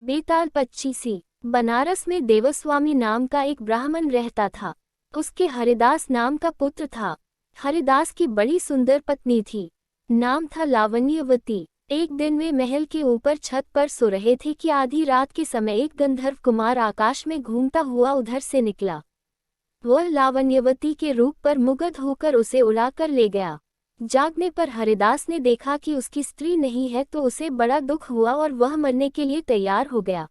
बेताल 25। बनारस में देवस्वामी नाम का एक ब्राह्मण रहता था। उसके हरिदास नाम का पुत्र था। हरिदास की बड़ी सुंदर पत्नी थी, नाम था लावण्यवती। एक दिन वे महल के ऊपर छत पर सो रहे थे कि आधी रात के समय एक गंधर्व कुमार आकाश में घूमता हुआ उधर से निकला। वह लावण्यवती के रूप पर मुग्ध होकर उसे उड़ाकर ले गया। जागने पर हरिदास ने देखा कि उसकी स्त्री नहीं है तो उसे बड़ा दुख हुआ और वह मरने के लिए तैयार हो गया।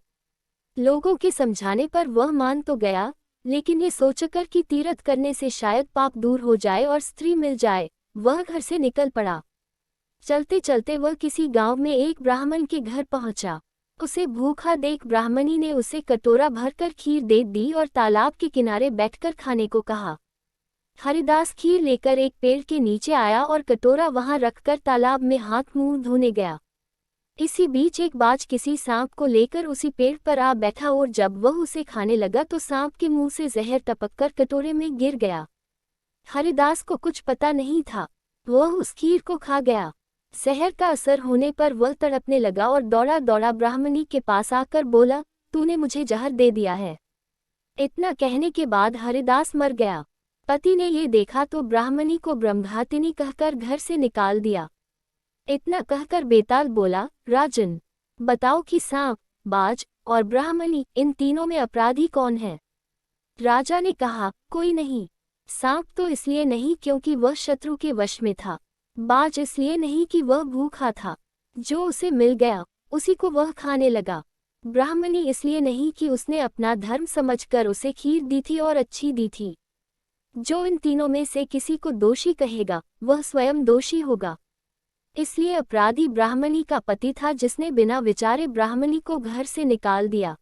लोगों के समझाने पर वह मान तो गया, लेकिन ये सोचकर कि तीर्थ करने से शायद पाप दूर हो जाए और स्त्री मिल जाए, वह घर से निकल पड़ा। चलते चलते वह किसी गांव में एक ब्राह्मण के घर पहुंचा। उसे भूखा देख ब्राह्मणी ने उसे कटोरा भरकर खीर दे दी और तालाब के किनारे बैठकर खाने को कहा। हरिदास खीर लेकर एक पेड़ के नीचे आया और कटोरा वहां रखकर तालाब में हाथ मुंह धोने गया। इसी बीच एक बाज किसी सांप को लेकर उसी पेड़ पर आ बैठा और जब वह उसे खाने लगा तो सांप के मुंह से जहर टपककर कटोरे में गिर गया। हरिदास को कुछ पता नहीं था, वह उस खीर को खा गया। जहर का असर होने पर वह तड़पने लगा और दौड़ा दौड़ा ब्राह्मणी के पास आकर बोला, तूने मुझे जहर दे दिया है। इतना कहने के बाद हरिदास मर गया। पति ने ये देखा तो ब्राह्मणी को ब्रह्मघातिनी कहकर घर से निकाल दिया। इतना कहकर बेताल बोला, राजन, बताओ कि सांप, बाज और ब्राह्मणी इन तीनों में अपराधी कौन है? राजा ने कहा, कोई नहीं। सांप तो इसलिए नहीं क्योंकि वह शत्रु के वश में था। बाज इसलिए नहीं कि वह भूखा था, जो उसे मिल गया उसी को वह खाने लगा। ब्राह्मणी इसलिए नहीं कि उसने अपना धर्म समझकर उसे खीर दी थी और अच्छी दी थी। जो इन तीनों में से किसी को दोषी कहेगा वह स्वयं दोषी होगा। इसलिए अपराधी ब्राह्मणी का पति था जिसने बिना विचारे ब्राह्मणी को घर से निकाल दिया।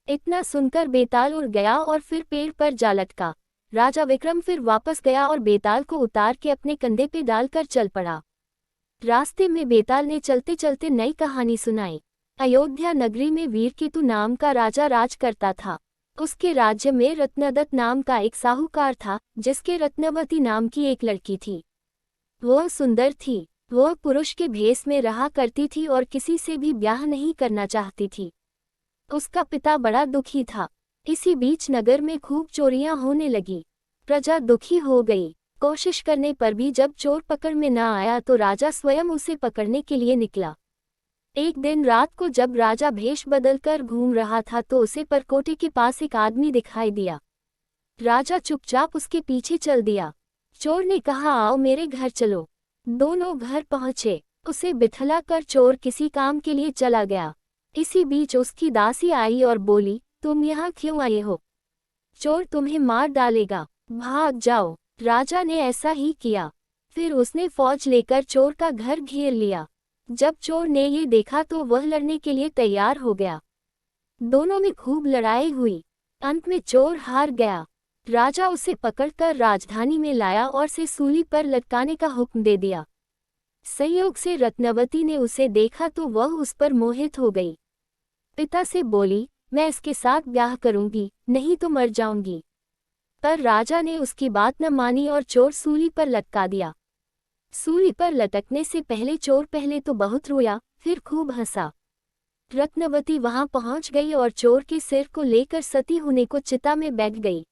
इतना सुनकर बेताल उड़ गया और फिर पेड़ पर जा लटका। राजा विक्रम फिर वापस गया और बेताल को उतार के अपने कंधे पे डालकर चल पड़ा। रास्ते में बेताल ने चलते चलते नई कहानी सुनाई। अयोध्या नगरी में वीरकेतु नाम का राजा राज करता था। उसके राज्य में रत्नदत्त नाम का एक साहूकार था, जिसके रत्नवती नाम की एक लड़की थी। वह सुंदर थी। वह पुरुष के भेष में रहा करती थी और किसी से भी ब्याह नहीं करना चाहती थी। उसका पिता बड़ा दुखी था। इसी बीच नगर में खूब चोरियां होने लगी। प्रजा दुखी हो गई। कोशिश करने पर भी जब चोर पकड़ में न आया तो राजा स्वयं उसे पकड़ने के लिए निकला। एक दिन रात को जब राजा भेष बदलकर घूम रहा था तो उसे परकोटे के पास एक आदमी दिखाई दिया। राजा चुपचाप उसके पीछे चल दिया। चोर ने कहा, आओ मेरे घर चलो। दोनों घर पहुंचे। उसे बिठला कर चोर किसी काम के लिए चला गया। इसी बीच उसकी दासी आई और बोली, तुम यहाँ क्यों आए हो? चोर तुम्हें मार डालेगा, भाग जाओ। राजा ने ऐसा ही किया। फिर उसने फौज लेकर चोर का घर घेर लिया। जब चोर ने ये देखा तो वह लड़ने के लिए तैयार हो गया। दोनों में खूब लड़ाई हुई। अंत में चोर हार गया। राजा उसे पकड़कर राजधानी में लाया और से सूली पर लटकाने का हुक्म दे दिया। संयोग से रत्नवती ने उसे देखा तो वह उस पर मोहित हो गई। पिता से बोली, मैं इसके साथ ब्याह करूंगी, नहीं तो मर जाऊंगी। पर राजा ने उसकी बात न मानी और चोर सूली पर लटका दिया। सूली पर लटकने से पहले चोर पहले तो बहुत रोया, फिर खूब हंसा। रत्नवती वहां पहुंच गई और चोर के सिर को लेकर सती होने को चिता में बैठ गई।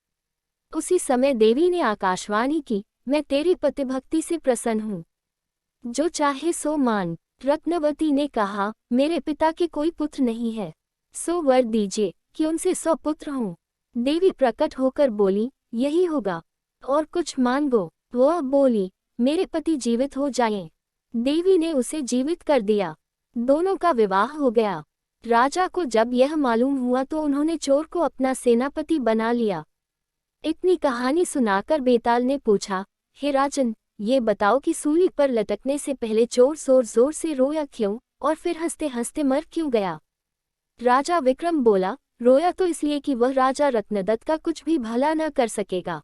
उसी समय देवी ने आकाशवाणी की, मैं तेरी पतिभक्ति से प्रसन्न हूँ, जो चाहे सो मान। रत्नवती ने कहा, मेरे पिता के कोई पुत्र नहीं है, सो वर दीजिए कि उनसे 100 पुत्र हों। देवी प्रकट होकर बोली, यही होगा, और कुछ मांगो। वह बोली, मेरे पति जीवित हो जाएं। देवी ने उसे जीवित कर दिया। दोनों का विवाह हो गया। राजा को जब यह मालूम हुआ तो उन्होंने चोर को अपना सेनापति बना लिया। इतनी कहानी सुनाकर बेताल ने पूछा, हे राजन, ये बताओ कि सूली पर लटकने से पहले चोर जोर जोर से रोया क्यों और फिर हंसते हंसते मर क्यों गया? राजा विक्रम बोला, रोया तो इसलिए कि वह राजा रत्नदत्त का कुछ भी भला न कर सकेगा।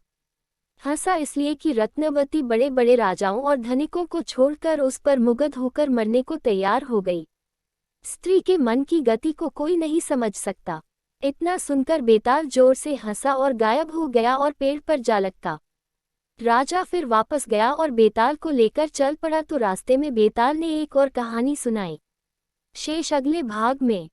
हंसा इसलिए कि रत्नवती बड़े बड़े राजाओं और धनिकों को छोड़कर उस पर मुग्ध होकर मरने को तैयार हो गई। स्त्री के मन की गति को कोई नहीं समझ सकता। इतना सुनकर बेताल जोर से हंसा और गायब हो गया और पेड़ पर जा लटका। राजा फिर वापस गया और बेताल को लेकर चल पड़ा तो रास्ते में बेताल ने एक और कहानी सुनाई। शेष अगले भाग में।